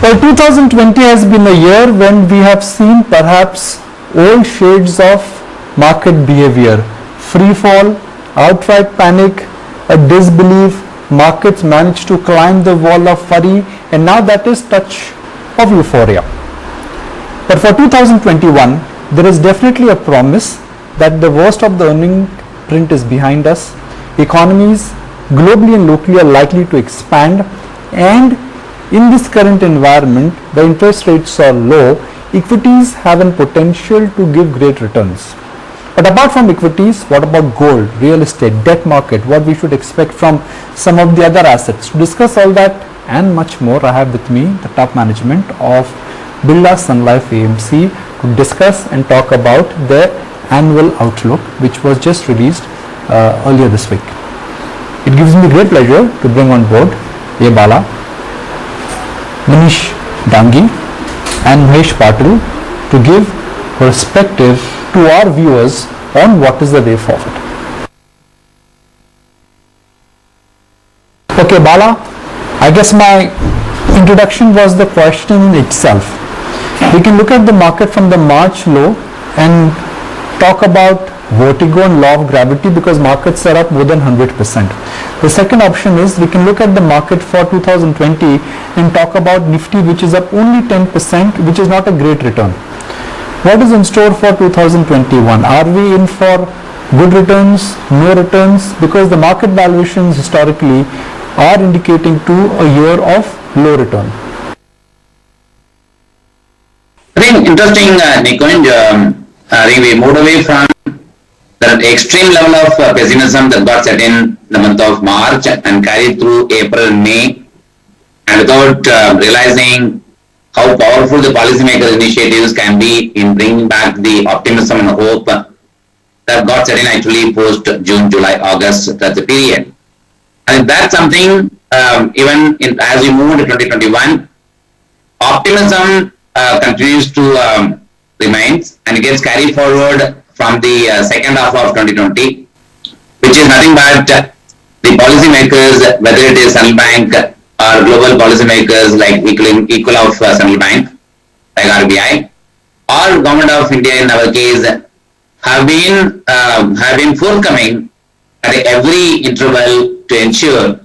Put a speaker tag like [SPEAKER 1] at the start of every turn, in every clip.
[SPEAKER 1] Well, 2020 has been a year when we have seen perhaps old shades of market behavior, free fall, outright panic, a disbelief, markets managed to climb the wall of worry, and now that is touch of euphoria. But for 2021, there is definitely a promise that the worst of the earning print is behind us. Economies globally and locally are likely to expand, and in this current environment, the interest rates are low, equities have a potential to give great returns. But apart from equities, what about gold, real estate, debt market, what we should expect from some of the other assets? To discuss all that and much more, I have with me the top management of Birla Sun Life AMC to discuss and talk about their annual outlook, which was just released earlier this week. It gives me great pleasure to bring on board A. Bala, Manish Dangi and Mahesh Patil to give perspective to our viewers on what is the way forward. Okay, Bala, I guess my introduction was the question in itself. We can look at the market from the March low and talk about vertigo and law of gravity because markets are up more than 100%. The second option is we can look at the market for 2020 and talk about Nifty, which is up only 10%, which is not a great return. What is in store for 2021? Are we in for good returns, no returns? Because the market valuations historically are indicating to a year of low return.
[SPEAKER 2] I think interesting, Nikunj, I think we moved away from the extreme level of pessimism that got set in the month of March and carried through April and May, and without realizing how powerful the policymaker initiatives can be in bringing back the optimism and hope that got set in actually post June, July, August, that's the period. And that's something even as we move into 2021, optimism continues to remains and it gets carried forward from the second half of 2020, which is nothing but the policymakers, whether it is central bank or global policymakers like equal of central bank, like RBI, or government of India in our case, have been forthcoming at every interval to ensure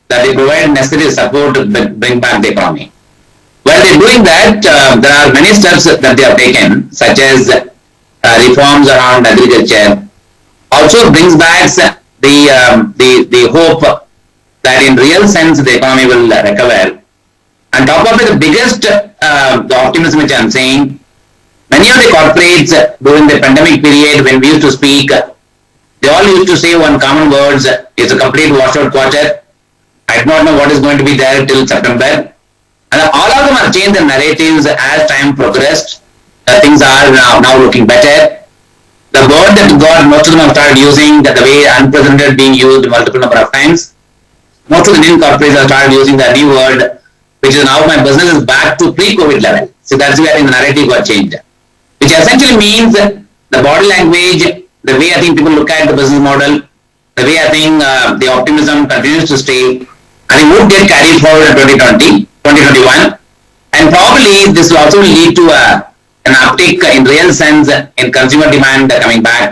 [SPEAKER 2] that they provide necessary support to bring back the economy. While they're doing that, there are many steps that they have taken, such as reforms around agriculture. Also brings back the hope that in real sense the economy will recover. On top of it, the biggest the optimism which I'm saying, many of the corporates during the pandemic period when we used to speak, they all used to say one common words, it's a complete washout quarter. I do not know what is going to be there till September. And all of them have changed their narratives as time progressed. Things are now looking better. The word that most of them have started using, that the way unprecedented being used multiple number of times. Most of the Indian corporates have started using the new word, which is now my business is back to pre-COVID level. So that's where I think the narrative got changed. Which essentially means the body language, the way I think people look at the business model, the way I think the optimism continues to stay, I think would get carried forward in 2021, and probably this will also lead to an uptick in real sense in consumer demand coming back,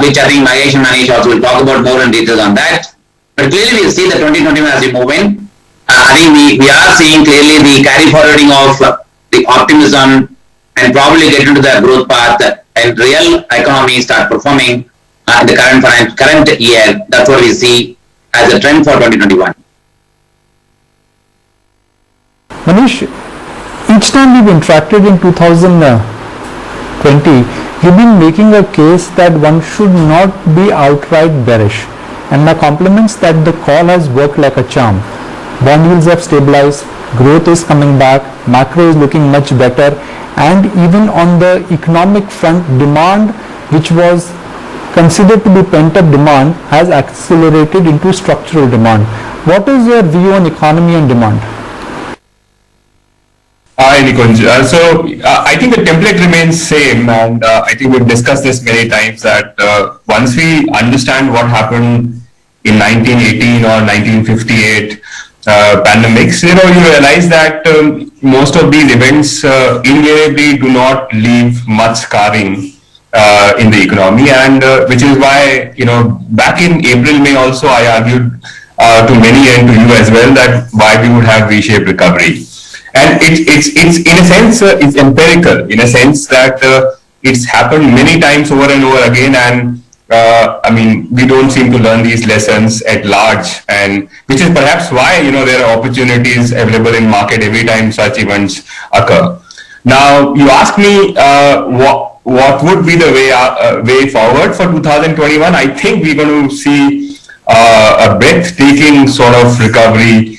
[SPEAKER 2] which I think Mahesh and Manish also will talk about more in detail on that. But clearly we see that 2021 as we move in, I think we are seeing clearly the carry forwarding of the optimism and probably get into the growth path and real economy start performing in the current year. That's what we see as a trend for 2021.
[SPEAKER 1] Manish, each time we've interacted in 2020, you've been making a case that one should not be outright bearish. And my compliments that the call has worked like a charm. Bond yields have stabilized, growth is coming back, macro is looking much better, and even on the economic front, demand, which was considered to be pent-up demand, has accelerated into structural demand. What is your view on economy and demand?
[SPEAKER 3] Hi, Nikunj. I think the template remains same, and I think we've discussed this many times that once we understand what happened in 1918 or 1958 pandemics, you realize that most of these events invariably do not leave much scarring in the economy, and which is why, back in April, May also, I argued to many and to you as well that why we would have V-shaped recovery. And it's in a sense, it's empirical, in a sense that it's happened many times over and over again, and we don't seem to learn these lessons at large, and which is perhaps why, there are opportunities available in market every time such events occur. Now, you ask me what would be the way forward for 2021. I think we're going to see a breathtaking sort of recovery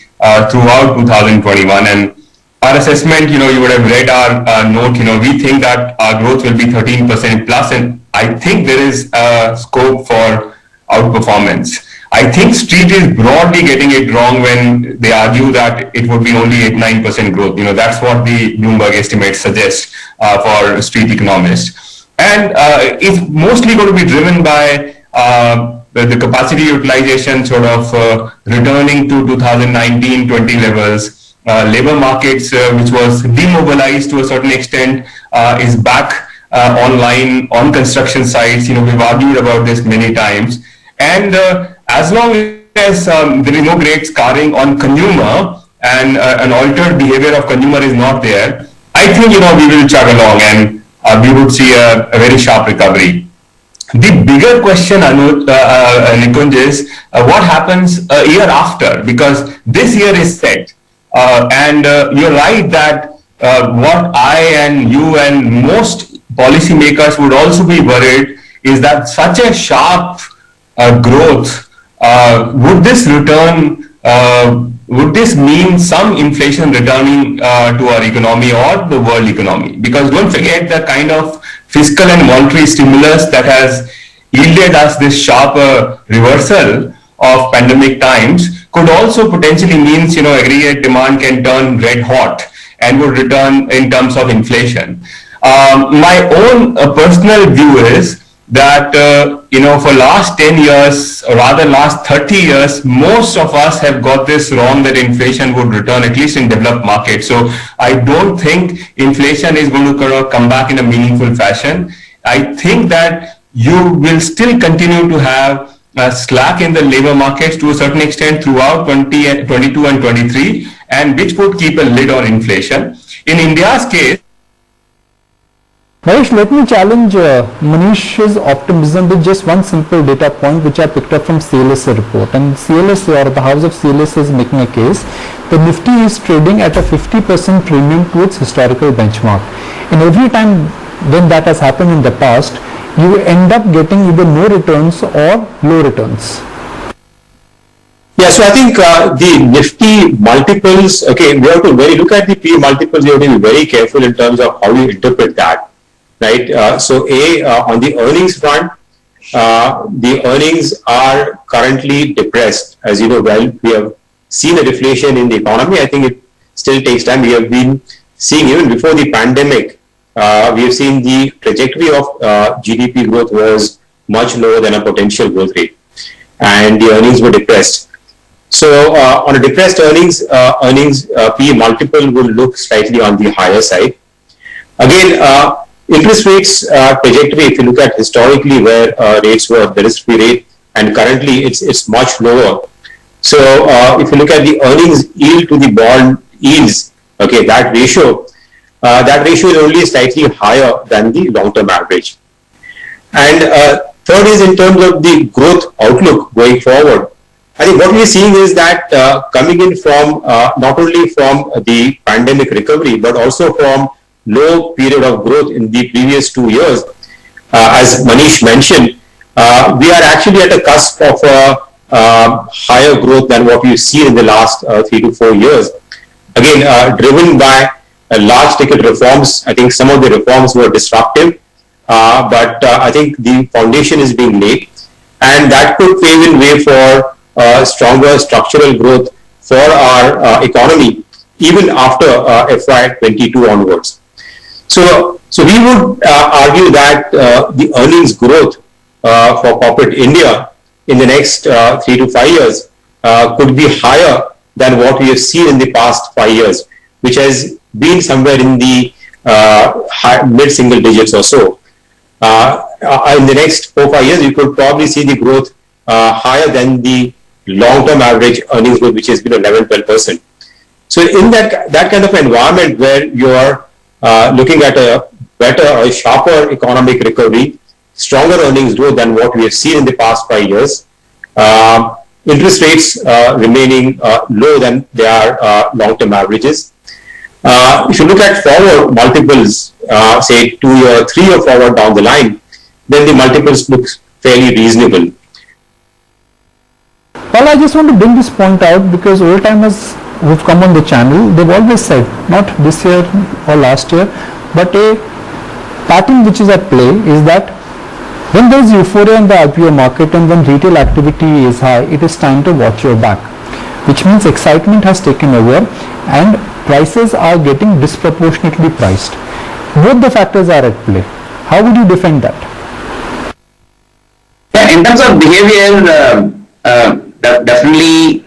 [SPEAKER 3] throughout 2021, and our assessment, you would have read our note, we think that our growth will be 13% plus, and I think there is scope for outperformance. I think Street is broadly getting it wrong when they argue that it would be only 8-9% growth. That's what the Bloomberg estimates suggest for Street economists. And it's mostly going to be driven by the capacity utilization sort of returning to 2019-20 levels. Labor markets, which was demobilized to a certain extent, is back online on construction sites. We've argued about this many times. And as long as there is no great scarring on consumer and an altered behavior of consumer is not there, I think, we will chug along and we would see a very sharp recovery. The bigger question, Nikunj, is what happens a year after, because this year is set. And you're right that what I and you and most policymakers would also be worried is that such a sharp growth, would this mean some inflation returning to our economy or the world economy? Because don't forget the kind of fiscal and monetary stimulus that has yielded us this sharp reversal of pandemic times could also potentially means, aggregate demand can turn red hot and would return in terms of inflation. My own personal view is that, for last 10 years, or rather last 30 years, most of us have got this wrong that inflation would return, at least in developed markets. So I don't think inflation is going to come back in a meaningful fashion. I think that you will still continue to have slack in the labor markets to a certain extent throughout 2022 and 23, and which would keep a lid on inflation. In India's case,
[SPEAKER 1] Mahesh, let me challenge Manish's optimism with just one simple data point which I picked up from CLSA report. And CLSA, or the House of CLSA, is making a case. The Nifty is trading at a 50% premium to its historical benchmark. And every time when that has happened in the past, you end up getting either no returns or low returns.
[SPEAKER 4] Yeah, so I think the Nifty multiples, okay, we have to look at the P multiples, you have to be very careful in terms of how you interpret that, right? On the earnings front, the earnings are currently depressed. As you know well, we have seen a deflation in the economy. I think it still takes time. We have been seeing, even before the pandemic, we have seen the trajectory of GDP growth was much lower than a potential growth rate, and the earnings were depressed. So on a depressed earnings, P multiple will look slightly on the higher side. Again, interest rates trajectory, if you look at historically where rates were, the risk-free rate, and currently it's much lower. So if you look at the earnings yield to the bond yields, okay, that ratio is only slightly higher than the long-term average. And third is in terms of the growth outlook going forward. I think what we are seeing is that coming in from not only from the pandemic recovery, but also from low period of growth in the previous 2 years, as Manish mentioned, we are actually at a cusp of higher growth than what we've seen in the last 3 to 4 years. Again, driven by large ticket reforms. I think some of the reforms were disruptive, but I think the foundation is being laid, and that could pave in way for stronger structural growth for our economy even after FY22 onwards. So we would argue that the earnings growth for corporate India in the next 3 to 5 years could be higher than what we have seen in the past 5 years, which has been somewhere in the mid-single digits or so. In the next 4-5 years, you could probably see the growth higher than the long-term average earnings growth, which has been 11-12%. So in that kind of environment where you are looking at a better or sharper economic recovery, stronger earnings growth than what we have seen in the past 5 years, interest rates remaining lower than their long-term averages. If you look at forward multiples, say 2 or 3 year forward down the line, then the multiples look fairly reasonable.
[SPEAKER 1] Well, I just want to bring this point out because old timers who've come on the channel, they've always said, not this year or last year, but a pattern which is at play is that when there is euphoria in the IPO market and when retail activity is high, it is time to watch your back, which means excitement has taken over and prices are getting disproportionately priced. Both the factors are at play. How would you defend that?
[SPEAKER 2] Yeah, in terms of behavior, definitely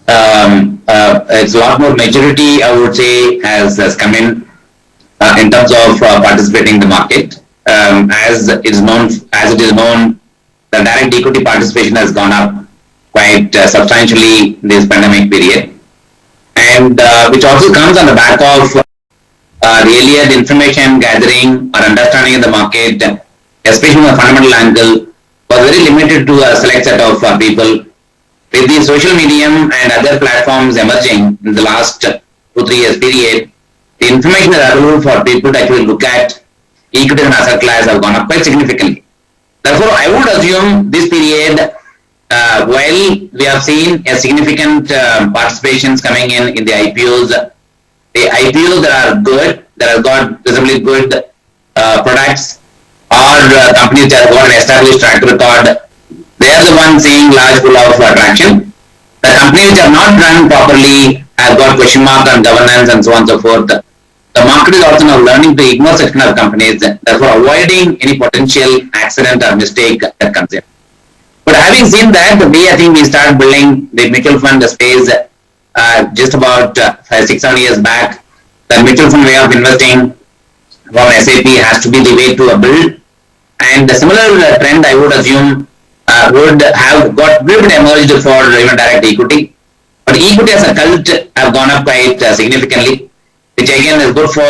[SPEAKER 2] it's a lot more maturity, I would say, has come in terms of participating in the market. As it is known, the direct equity participation has gone up quite substantially in this pandemic period, and which also comes on the back of really the information gathering or understanding of the market, especially from a fundamental angle, was very limited to a select set of people. With the social medium and other platforms emerging in the last 2-3 years period, the information is available for people to actually look at equity and asset class have gone up quite significantly. Therefore, I would assume this period, while we have seen a significant participations coming in the IPOs that are good, that have got visibly good products, or companies that have got an established track record, they are the ones seeing large pool of traction. The companies which are not run properly have got question mark on governance and so on and so forth. The market is also now learning to ignore such kind of companies, therefore avoiding any potential accident or mistake that comes in. But having seen that, the way I think we started building the mutual fund space just about 6-7 years back, the mutual fund way of investing from SAP has to be the way to a build. And the similar trend, I would assume, would have got a little bit emerged for even direct equity. But equity as a cult have gone up quite significantly, which again is good for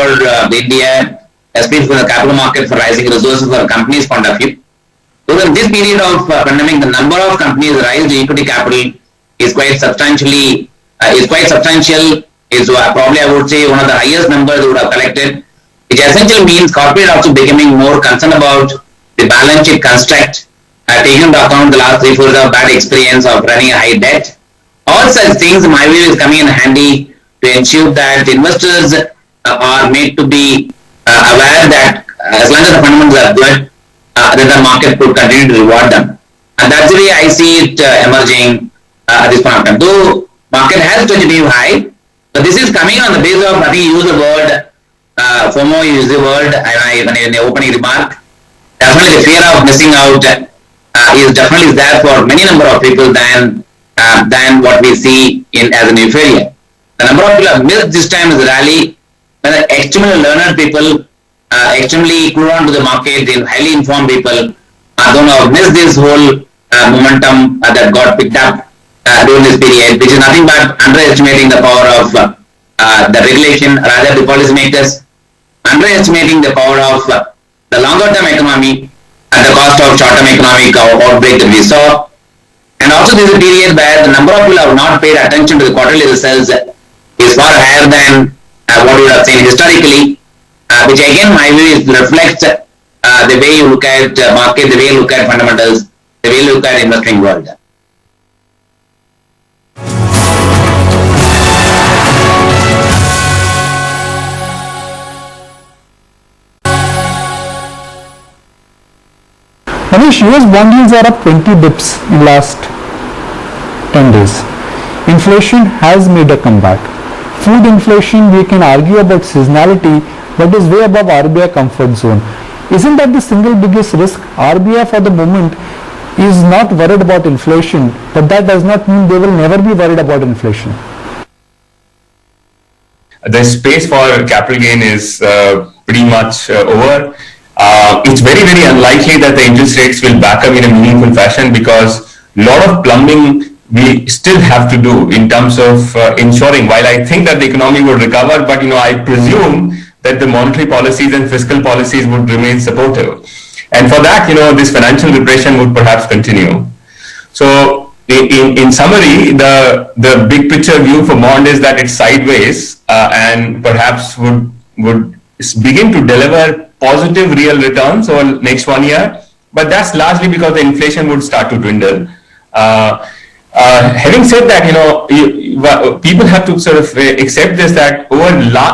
[SPEAKER 2] India, especially for the capital market, for rising resources for a company's point of view. So in this period of pandemic, the number of companies raised equity capital is quite substantial. Is probably, I would say, one of the highest numbers they would have collected, which essentially means corporate also becoming more concerned about the balance sheet construct, taking into account the last 3-4 years of bad experience of running a high debt. All such things, in my view, is coming in handy to ensure that investors are made to be aware that as long as the fundamentals are good, then the market could continue to reward them. And that's the way I see it emerging at this point of time. Though market has touched a new high, but this is coming on the basis of, I think you use the word, FOMO, you use the word, in the opening remark. Definitely the fear of missing out is definitely there for many number of people than what we see as an euphoria. The number of people have missed this time is the rally, when extremely learned people, extremely clued on to the market, highly informed people are going to miss this whole momentum that got picked up during this period, which is nothing but underestimating the power of the regulation, rather the policymakers, underestimating the power of the longer term economy at the cost of short term economic outbreak that we saw. And also this is a period where the number of people have not paid attention to the quarterly results is far higher than what we have seen historically, which again my view reflects the way you look at market, the way you look at fundamentals, the way you look at investing world.
[SPEAKER 1] Manish, US bond yields are up 20 bips in last 10 days. Inflation has made a comeback. Food inflation, we can argue about seasonality, but is way above RBI comfort zone. Isn't that the single biggest risk? RBI for the moment is not worried about inflation, but that does not mean they will never be worried about inflation.
[SPEAKER 3] the space for capital gain is pretty much over. It's very, very unlikely that the interest rates will back up in a meaningful fashion, because a lot of plumbing we still have to do in terms of ensuring, while I think that the economy will recover, but I presume that the monetary policies and fiscal policies would remain supportive. And for that, this financial repression would perhaps continue. So in summary, the big picture view for bond is that it's sideways and perhaps would begin to deliver positive real returns over next 1 year, but that's largely because the inflation would start to dwindle. Having said that, people have to sort of accept this, that over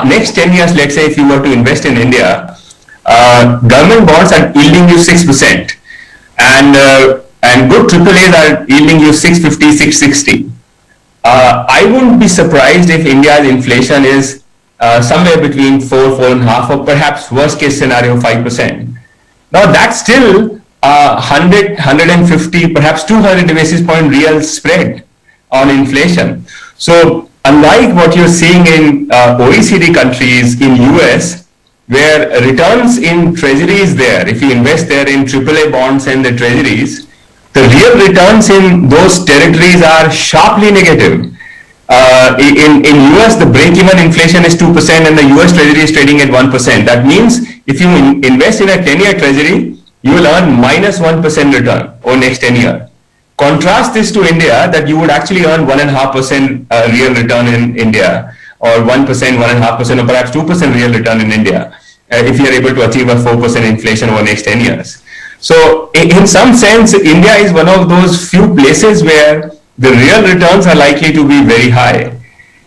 [SPEAKER 3] next 10 years, let's say if you were to invest in India, government bonds are yielding you 6%, and good AAAs are yielding you 650, 660. I wouldn't be surprised if India's inflation is somewhere between 4.5, or perhaps worst case scenario 5%. Now that's still 100, 150, perhaps 200 basis point real spread on inflation. So unlike what you're seeing in OECD countries, in US, where returns in treasuries there, if you invest there in AAA bonds and the treasuries, the real returns in those territories are sharply negative. In US, the break-even inflation is 2% and the US treasury is trading at 1%. That means if you invest in a 10-year treasury, you will earn -1% return over next 10 years. Contrast this to India, that you would actually earn 1.5% real return in India, or 1%, 1.5%, or perhaps 2% real return in India, if you are able to achieve a 4% inflation over next 10 years. So in some sense, India is one of those few places where the real returns are likely to be very high.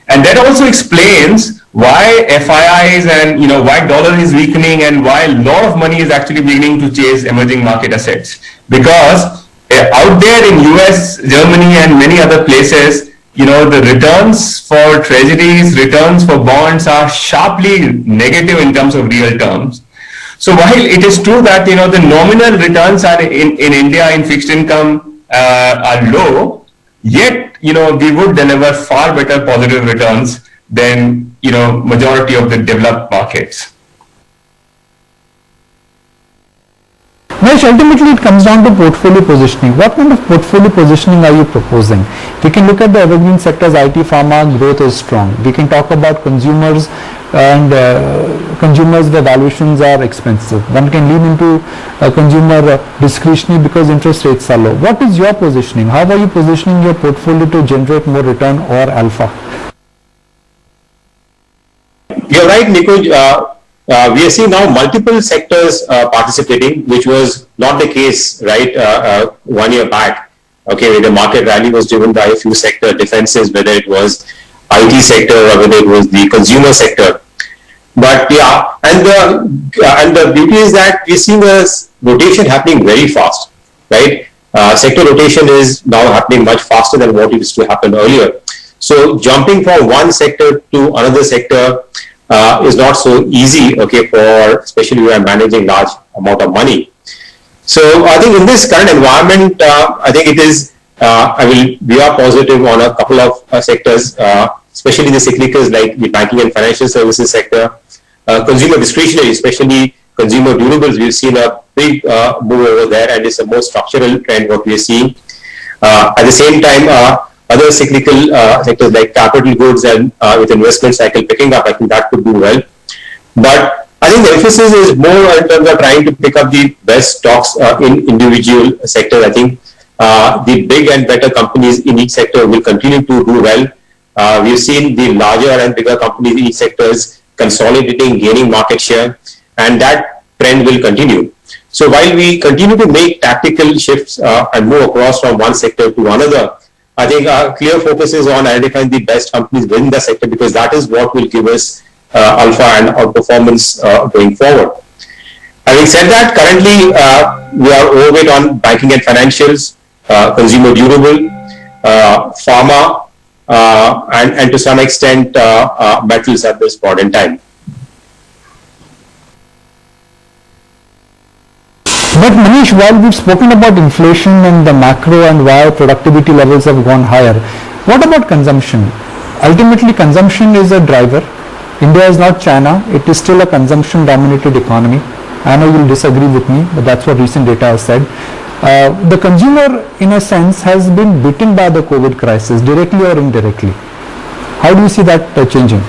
[SPEAKER 3] And that also explains why FIIs and why dollar is weakening, and why a lot of money is actually beginning to chase emerging market assets. Because out there in US, Germany and many other places, the returns for treasuries, returns for bonds are sharply negative in terms of real terms. So while it is true that the nominal returns are in India in fixed income are low, yet we would deliver far better positive returns than majority of the developed markets.
[SPEAKER 1] Mahesh, ultimately it comes down to portfolio positioning. What kind of portfolio positioning are you proposing? We can look at the evergreen sectors, IT, pharma, growth is strong. We can talk about consumers, and consumers, the valuations are expensive. One can lean into consumer discretionary because interest rates are low. What is your positioning? How are you positioning your portfolio to generate more return or alpha?
[SPEAKER 4] You're right, Nikunj. We are seeing now multiple sectors participating, which was not the case, right, 1 year back. Okay, where the market rally was driven by a few sector defenses, whether it was IT sector or whether it was the consumer sector. But yeah, and the beauty is that we're seeing a rotation happening very fast, right? Sector rotation is now happening much faster than what used to happen earlier. So jumping from one sector to another sector is not so easy, okay, for especially when you're managing large amount of money. So I think in this current environment, I think it is, we are positive on a couple of sectors, especially the cyclicals like the banking and financial services sector, consumer discretionary, especially consumer durables. We've seen a big move over there, and it's a more structural trend what we are seeing. At the same time, other cyclical sectors like capital goods and with investment cycle picking up, I think that could do well. But I think the emphasis is more in terms of trying to pick up the best stocks in individual sectors. I think the big and better companies in each sector will continue to do well. We've seen the larger and bigger companies in each sectors consolidating, gaining market share, and that trend will continue. So while we continue to make tactical shifts and move across from one sector to another, I think our clear focus is on identifying the best companies within the sector, because that is what will give us alpha and outperformance going forward. Having said that, currently we are overweight on banking and financials, consumer durable, pharma, and to some extent metals at this point in time.
[SPEAKER 1] But Manish, while we've spoken about inflation and the macro and why productivity levels have gone higher, what about consumption? Ultimately, consumption is a driver. India is not China. It is still a consumption-dominated economy. I know you'll disagree with me, but that's what recent data has said. The consumer, in a sense, has been bitten by the COVID crisis, directly or indirectly. How do you see that changing?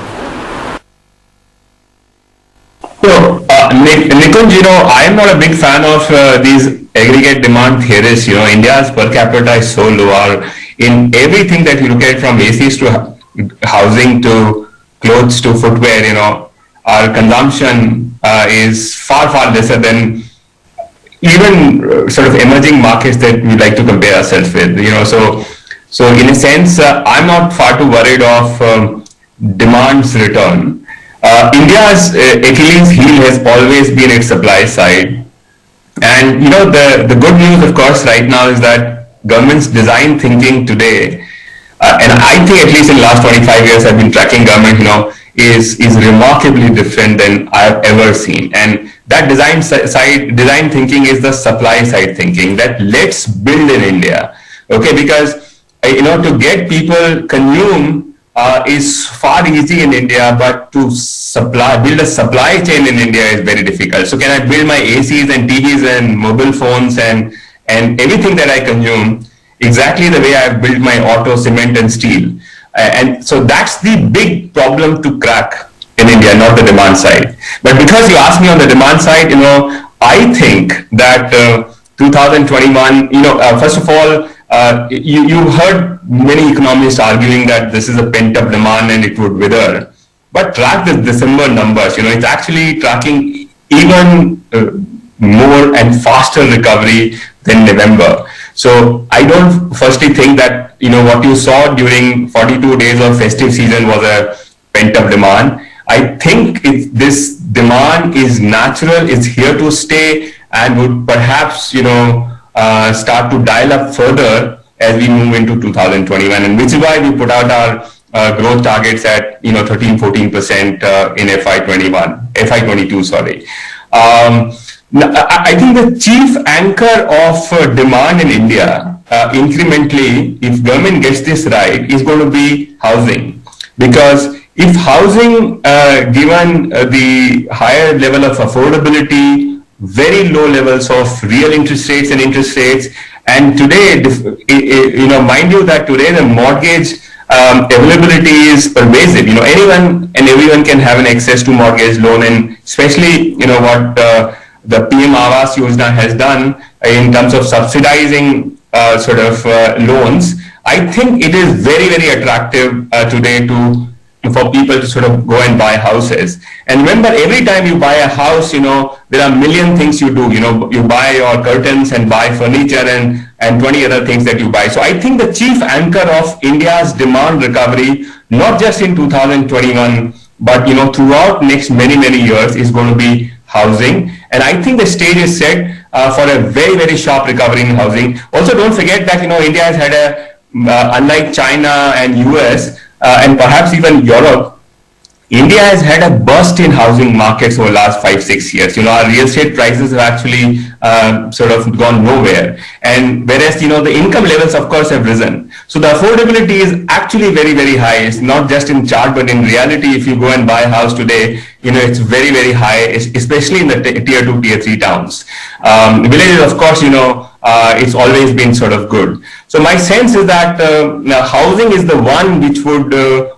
[SPEAKER 3] So, Nikunj, I am not a big fan of these aggregate demand theorists. India's per capita is so low. In everything that you look at, from ACs to housing to clothes to footwear, our consumption is far, far lesser than even sort of emerging markets that we like to compare ourselves with. So in a sense, I'm not far too worried of demand's return. India's Achilles heel has always been its supply side. And the good news, of course, right now is that government's design thinking today, and I think at least in the last 25 years I've been tracking government, is remarkably different than I've ever seen. And that design thinking is the supply side thinking, that let's build in India. Okay, because to get people consume is far easy in India, but to build a supply chain in India is very difficult. So can I build my ACs and TVs and mobile phones and everything that I consume exactly the way I built my auto, cement and steel? And so that's the big problem to crack in India, not the demand side. But because you asked me on the demand side, I think that 2021, first of all, you heard many economists arguing that this is a pent-up demand and it would wither. But track the December numbers, it's actually tracking even more and faster recovery than November. So I don't firstly think that, what you saw during 42 days of festive season was a pent-up demand. I think this demand is natural, it's here to stay, and would perhaps, start to dial up further as we move into 2021, and which is why we put out our growth targets at 13-14% in FY22. Sorry. I think the chief anchor of demand in India, incrementally, if government gets this right, is going to be housing, because if housing, given the higher level of affordability, very low levels of real interest rates, and today, mind you that today the mortgage availability is pervasive. Anyone and everyone can have an access to mortgage loan, and especially what the PM Awas Yojana has done in terms of subsidizing loans. I think it is very, very attractive today for people to sort of go and buy houses. And remember, every time you buy a house, there are a million things you do. You buy your curtains and buy furniture and 20 other things that you buy. So I think the chief anchor of India's demand recovery, not just in 2021, but throughout next many, many years, is going to be housing. And I think the stage is set for a very, very sharp recovery in housing. Also, don't forget that India has had unlike China and US, and perhaps even Europe, India has had a burst in housing markets over the last 5-6 years. Our real estate prices have actually sort of gone nowhere. And whereas, the income levels, of course, have risen. So the affordability is actually very, very high. It's not just in chart, but in reality, if you go and buy a house today, it's very, very high, especially in the tier 2, tier 3 towns. Villages, of course, it's always been sort of good. So my sense is that housing is the one which would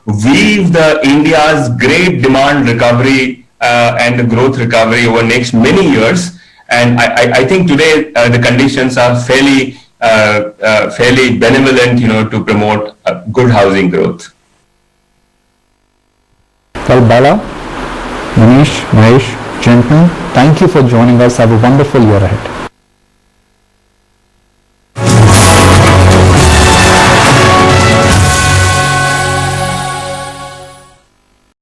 [SPEAKER 3] weave the India's great demand recovery and the growth recovery over next many years. And I think today the conditions are fairly benevolent, to promote good housing growth.
[SPEAKER 1] Well, Bala, Manish, Mahesh, gentlemen, thank you for joining us. Have a wonderful year ahead.